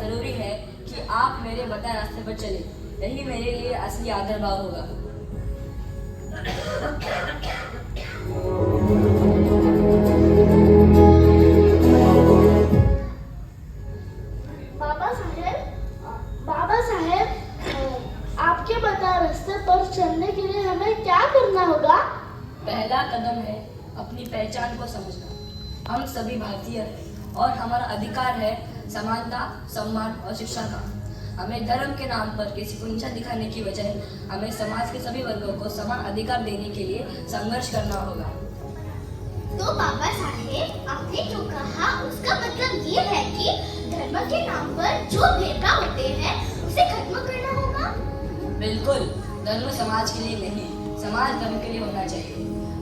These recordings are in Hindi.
जरूरी है कि आप मेरे बताए रास्ते पर चले। यही मेरे लिए असली आदर भाव होगा। बाबा साहेब, आपके बताए रास्ते पर चलने के लिए हमें क्या करना होगा? पहला कदम है अपनी पहचान को समझना। हम सभी भारतीय हैं और हमारा अधिकार है समानता, सम्मान और शिक्षा का। हमें धर्म के नाम पर किसी को नीचा दिखाने की बजाय हमें समाज के सभी वर्गों को समान अधिकार देने के लिए संघर्ष करना होगा। तो बाबा साहेब, आपने जो कहा उसका मतलब ये है कि धर्म के नाम पर जो भेदभाव होते हैं उसे खत्म करना होगा? बिल्कुल, धर्म समाज के लिए नहीं, समाज धर्म के लिए होना चाहिए।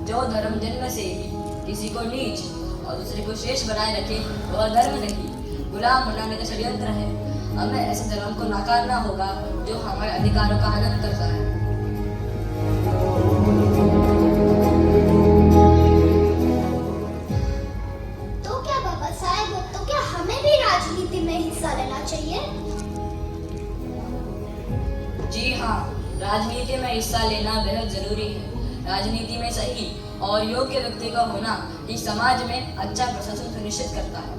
जो धर्म जन्म से ही किसी को नीच और दूसरे को शेष बनाए रखे वह धर्म नहीं, गुलाम बनाने का षड्यंत्र है। हमें ऐसे धर्म को नकारना होगा जो हमारे अधिकारों का हनन करता है। तो क्या बाबा साहेब, तो क्या हमें भी राजनीति में हिस्सा लेना चाहिए? जी हाँ, राजनीति में हिस्सा लेना बेहद जरूरी है। राजनीति में सही और योग्य व्यक्ति का होना ही समाज में अच्छा प्रशासन सुनिश्चित करता है।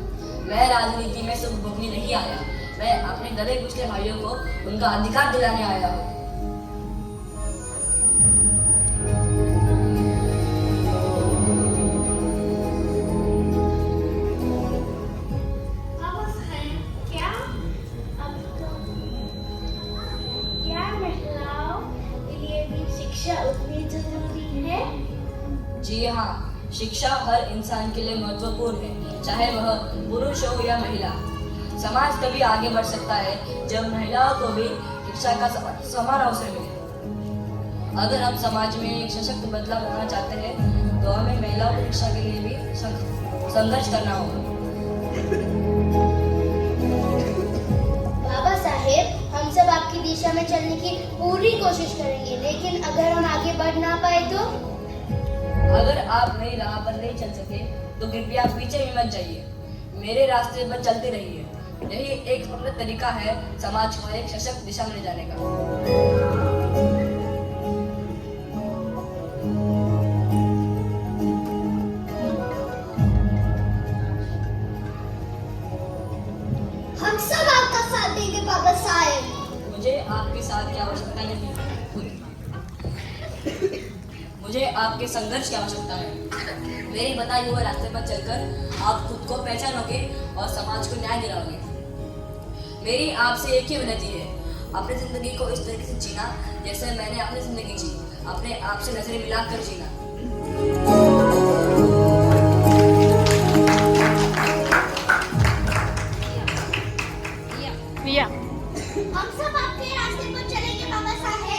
मैं राजनीति में सुख भोगने नहीं आया, मैं अपने दबे कुचले भाइयों को उनका अधिकार दिलाने आया हूँ। बाबा साहेब, क्या महिलाओं के लिए भी शिक्षा उतनी जरूरी है? जी हाँ, शिक्षा हर इंसान के लिए महत्वपूर्ण है, चाहे वह पुरुष हो या महिला। समाज तभी आगे बढ़ सकता है जब महिलाओं को भी शिक्षा का समान अवसर मिले। अगर हम समाज में एक सशक्त बदलाव लाना चाहते हैं तो हमें महिलाओं की शिक्षा के लिए भी संघर्ष करना होगा। बाबा साहेब, हम सब आपकी दिशा में चलने की पूरी कोशिश करेंगे, लेकिन अगर हम आगे बढ़ ना पाए तो? अगर आप मेरी राह पर नहीं चल सके तो कृपया पीछे भी मत जाइए, मेरे रास्ते पर चलते रहिए। यही एक अपना तरीका है समाज को एक सशक्त दिशा में ले जाने का। हम सब आपका साथ देंगे बाबा साहेब। मुझे आपके साथ की आवश्यकता नहीं, मुझे आपके संघर्ष की आवश्यकता है। मेरे बताए हुए रास्ते पर चलकर आप खुद को पहचानोगे और समाज को न्याय दिलाओगे। मेरी आपसे एक ही विनती है, अपनी जिंदगी को इस तरीके से जीना जैसे मैंने अपनी जिंदगी जी, अपने आप से नजरें मिलाकर जीना। हम सब आपके रास्ते पर चलेंगे बाबा साहेब।